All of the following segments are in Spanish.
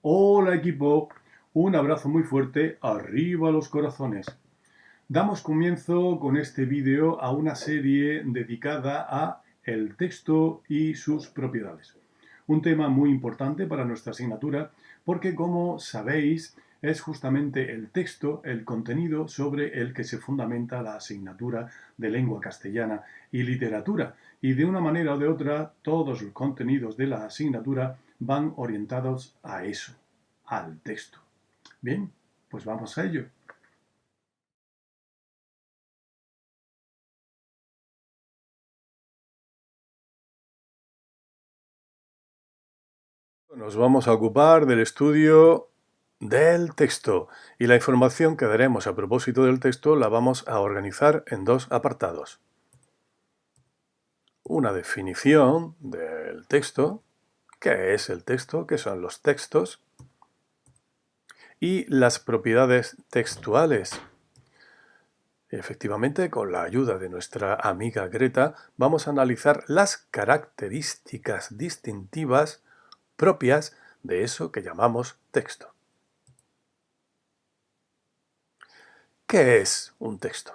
Hola equipo, un abrazo muy fuerte, arriba los corazones. Damos comienzo con este vídeo a una serie dedicada a el texto y sus propiedades. Un tema muy importante para nuestra asignatura porque, como sabéis, es justamente el texto, el contenido sobre el que se fundamenta la asignatura de lengua castellana y literatura. Y de una manera o de otra, todos los contenidos de la asignatura van orientados a eso, al texto. Bien, pues vamos a ello. Nos vamos a ocupar del estudio del texto y la información que daremos a propósito del texto la vamos a organizar en dos apartados. Una definición del texto, qué es el texto, qué son los textos, y las propiedades textuales. Efectivamente, con la ayuda de nuestra amiga Greta, vamos a analizar las características distintivas propias de eso que llamamos texto. ¿Qué es un texto?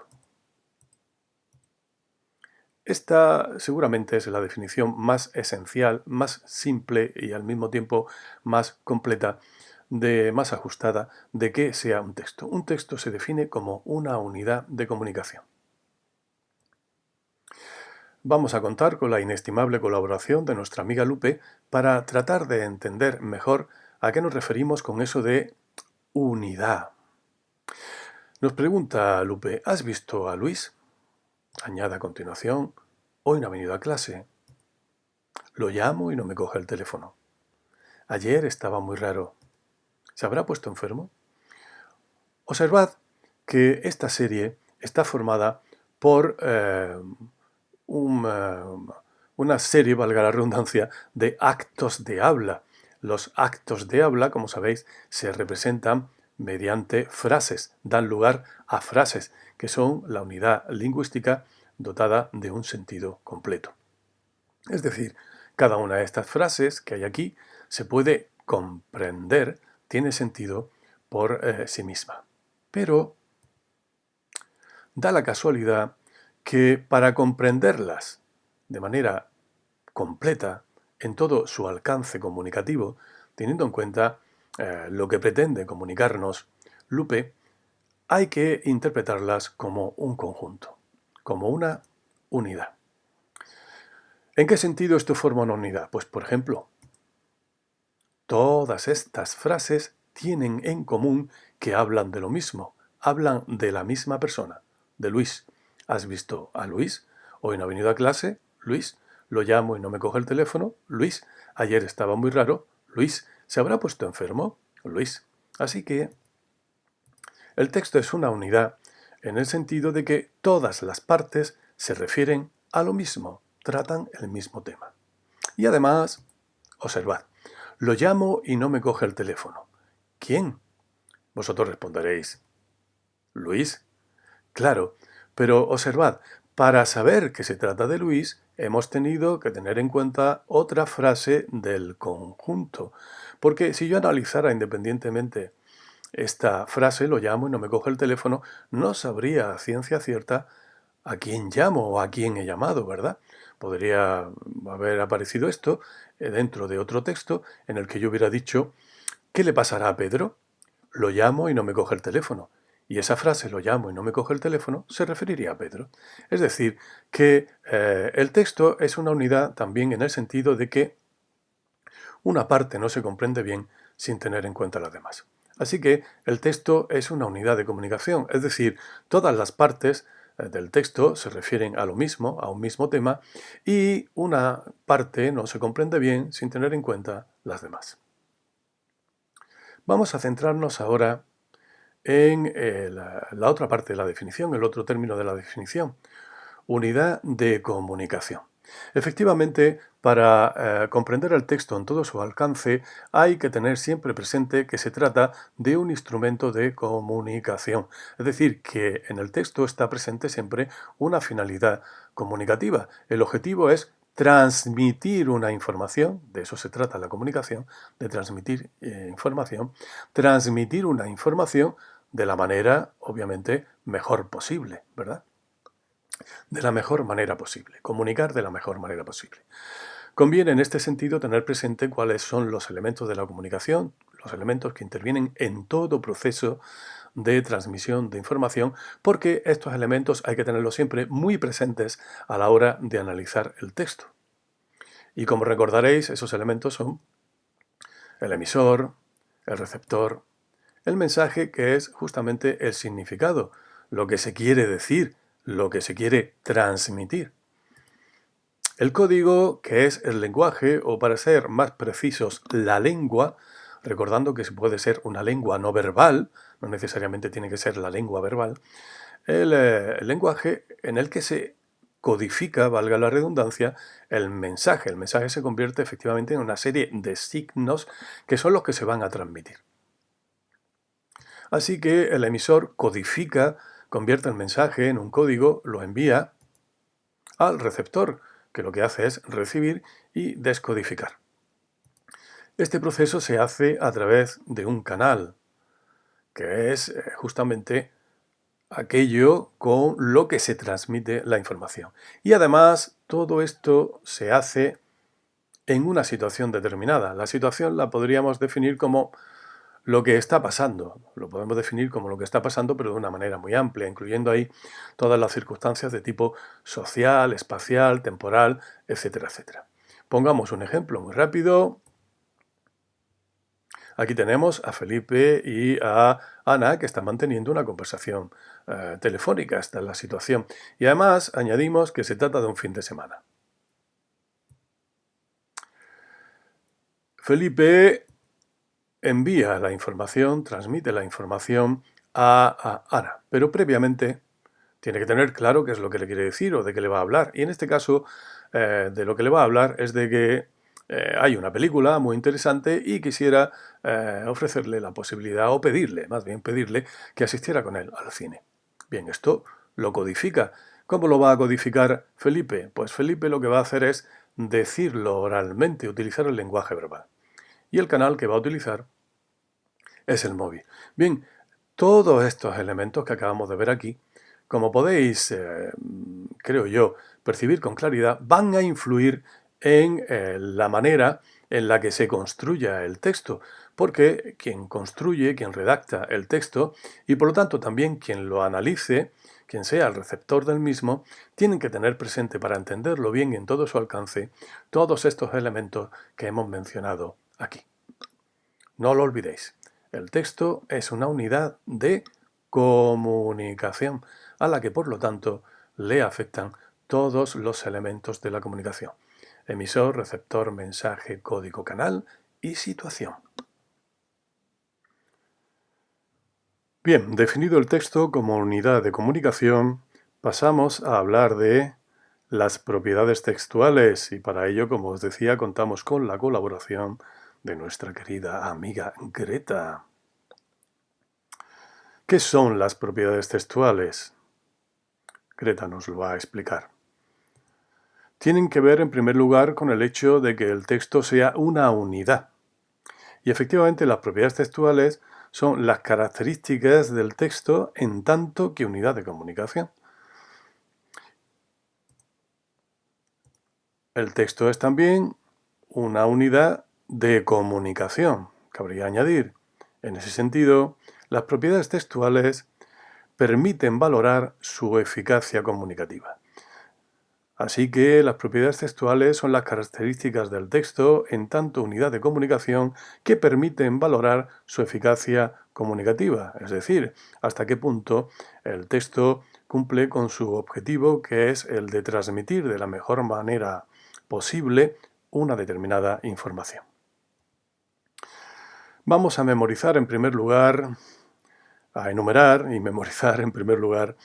Esta seguramente es la definición más esencial, más simple y al mismo tiempo más completa, más ajustada de qué sea un texto. Un texto se define como una unidad de comunicación. Vamos a contar con la inestimable colaboración de nuestra amiga Lupe para tratar de entender mejor a qué nos referimos con eso de unidad. Nos pregunta Lupe, ¿has visto a Luis? Añade a continuación, hoy no ha venido a clase. Lo llamo y no me coge el teléfono. Ayer estaba muy raro. ¿Se habrá puesto enfermo? Observad que esta serie está formada por una serie, valga la redundancia, de actos de habla. Los actos de habla, como sabéis, se representan mediante frases, dan lugar a frases, que son la unidad lingüística dotada de un sentido completo. Es decir, cada una de estas frases que hay aquí se puede comprender, tiene sentido por sí misma. Pero da la casualidad que para comprenderlas de manera completa, en todo su alcance comunicativo, teniendo en cuenta lo que pretende comunicarnos Lupe, hay que interpretarlas como un conjunto, como una unidad. ¿En qué sentido esto forma una unidad? Pues, por ejemplo, todas estas frases tienen en común que hablan de lo mismo, hablan de la misma persona, de Luis. ¿Has visto a Luis? Hoy no ha venido a clase, Luis. Lo llamo y no me coge el teléfono, Luis. Ayer estaba muy raro, Luis. ¿Se habrá puesto enfermo? Luis. Así que el texto es una unidad en el sentido de que todas las partes se refieren a lo mismo, tratan el mismo tema. Y además, observad, lo llamo y no me coge el teléfono. ¿Quién? Vosotros responderéis. ¿Luis? Claro, pero observad, para saber que se trata de Luis, hemos tenido que tener en cuenta otra frase del conjunto. Porque si yo analizara independientemente esta frase, lo llamo y no me coge el teléfono, no sabría a ciencia cierta a quién llamo o a quién he llamado, ¿verdad? Podría haber aparecido esto dentro de otro texto en el que yo hubiera dicho, ¿qué le pasará a Pedro? Lo llamo y no me coge el teléfono. Y esa frase, lo llamo y no me coge el teléfono, se referiría a Pedro. Es decir, que el texto es una unidad también en el sentido de que una parte no se comprende bien sin tener en cuenta las demás. Así que el texto es una unidad de comunicación, es decir, todas las partes del texto se refieren a lo mismo, a un mismo tema, y una parte no se comprende bien sin tener en cuenta las demás. Vamos a centrarnos ahora en la otra parte de la definición, el otro término de la definición, unidad de comunicación. Efectivamente, para comprender el texto en todo su alcance, hay que tener siempre presente que se trata de un instrumento de comunicación. Es decir, que en el texto está presente siempre una finalidad comunicativa. El objetivo es transmitir una información, de eso se trata la comunicación, de transmitir información, transmitir una información de la manera, obviamente, mejor posible, ¿verdad? De la mejor manera posible, comunicar de la mejor manera posible. Conviene en este sentido tener presente cuáles son los elementos de la comunicación, los elementos que intervienen en todo proceso de transmisión de información, porque estos elementos hay que tenerlos siempre muy presentes a la hora de analizar el texto. Y como recordaréis, esos elementos son el emisor, el receptor, el mensaje, que es justamente el significado, lo que se quiere decir, lo que se quiere transmitir. El código, que es el lenguaje, o para ser más precisos, la lengua, recordando que puede ser una lengua no verbal, no necesariamente tiene que ser la lengua verbal, el lenguaje en el que se codifica, valga la redundancia, el mensaje. El mensaje se convierte efectivamente en una serie de signos que son los que se van a transmitir. Así que el emisor codifica, convierte el mensaje en un código, lo envía al receptor, que lo que hace es recibir y descodificar. Este proceso se hace a través de un canal, que es justamente aquello con lo que se transmite la información. Y además, todo esto se hace en una situación determinada. La situación la podríamos definir como lo que está pasando. Lo podemos definir como lo que está pasando, pero de una manera muy amplia, incluyendo ahí todas las circunstancias de tipo social, espacial, temporal, etcétera, etcétera. Pongamos un ejemplo muy rápido. Aquí tenemos a Felipe y a Ana, que están manteniendo una conversación telefónica. Esta es la situación. Y además añadimos que se trata de un fin de semana. Felipe envía la información, transmite la información a Ana, pero previamente tiene que tener claro qué es lo que le quiere decir o de qué le va a hablar. Y en este caso, de lo que le va a hablar es de que hay una película muy interesante y quisiera ofrecerle la posibilidad, o pedirle, más bien pedirle, que asistiera con él al cine. Bien, esto lo codifica. ¿Cómo lo va a codificar Felipe? Pues Felipe lo que va a hacer es decirlo oralmente, utilizar el lenguaje verbal. Y el canal que va a utilizar es el móvil. Bien, todos estos elementos que acabamos de ver aquí, como podéis, creo yo, percibir con claridad, van a influir en la manera en la que se construya el texto, porque quien construye, quien redacta el texto, y por lo tanto también quien lo analice, quien sea el receptor del mismo, tienen que tener presente, para entenderlo bien en todo su alcance, todos estos elementos que hemos mencionado aquí. No lo olvidéis. El texto es una unidad de comunicación, a la que por lo tanto le afectan todos los elementos de la comunicación: emisor, receptor, mensaje, código, canal y situación. Bien, definido el texto como unidad de comunicación, pasamos a hablar de las propiedades textuales, y para ello, como os decía, contamos con la colaboración de nuestra querida amiga Greta. ¿Qué son las propiedades textuales? Greta nos lo va a explicar. Tienen que ver, en primer lugar, con el hecho de que el texto sea una unidad. Y efectivamente, las propiedades textuales son las características del texto en tanto que unidad de comunicación. El texto es también una unidad de comunicación, cabría añadir. En ese sentido, las propiedades textuales permiten valorar su eficacia comunicativa. Así que las propiedades textuales son las características del texto en tanto unidad de comunicación que permiten valorar su eficacia comunicativa, es decir, hasta qué punto el texto cumple con su objetivo, que es el de transmitir de la mejor manera posible una determinada información. Vamos a memorizar en primer lugar, a enumerar y memorizar en primer lugar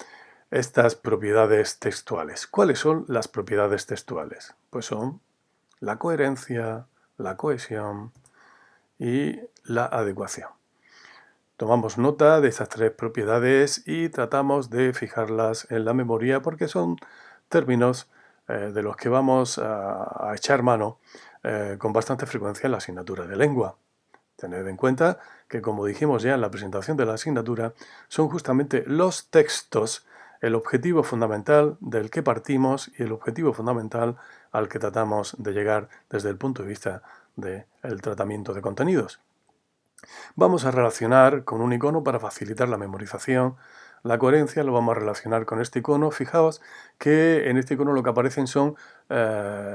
estas propiedades textuales. ¿Cuáles son las propiedades textuales? Pues son la coherencia, la cohesión y la adecuación. Tomamos nota de estas tres propiedades y tratamos de fijarlas en la memoria, porque son términos de los que vamos a echar mano con bastante frecuencia en la asignatura de lengua. Tened en cuenta que, como dijimos ya en la presentación de la asignatura, son justamente los textos el objetivo fundamental del que partimos y el objetivo fundamental al que tratamos de llegar desde el punto de vista del tratamiento de contenidos. Vamos a relacionar con un icono para facilitar la memorización. La coherencia lo vamos a relacionar con este icono. Fijaos que en este icono lo que aparecen son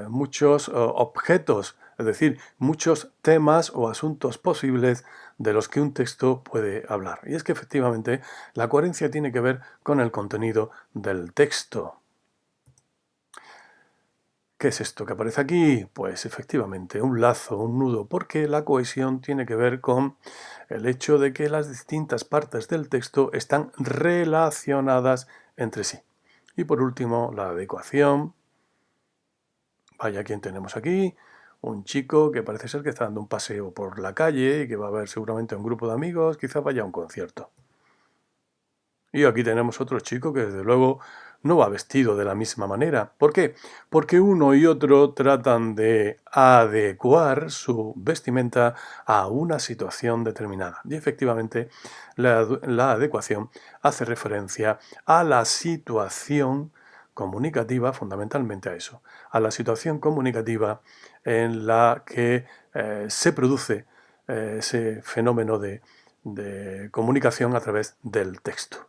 muchos objetos, es decir, muchos temas o asuntos posibles de los que un texto puede hablar. Y es que efectivamente la coherencia tiene que ver con el contenido del texto. ¿Qué es esto que aparece aquí? Pues efectivamente un lazo, un nudo, porque la cohesión tiene que ver con el hecho de que las distintas partes del texto están relacionadas entre sí. Y por último, la adecuación. Vaya, ¿quién tenemos aquí? Un chico que parece ser que está dando un paseo por la calle y que va a ver seguramente un grupo de amigos, quizás vaya a un concierto. Y aquí tenemos otro chico que desde luego no va vestido de la misma manera. ¿Por qué? Porque uno y otro tratan de adecuar su vestimenta a una situación determinada. Y efectivamente la adecuación hace referencia a la situación comunicativa, fundamentalmente a eso, a la situación comunicativa en la que se produce ese fenómeno de comunicación a través del texto.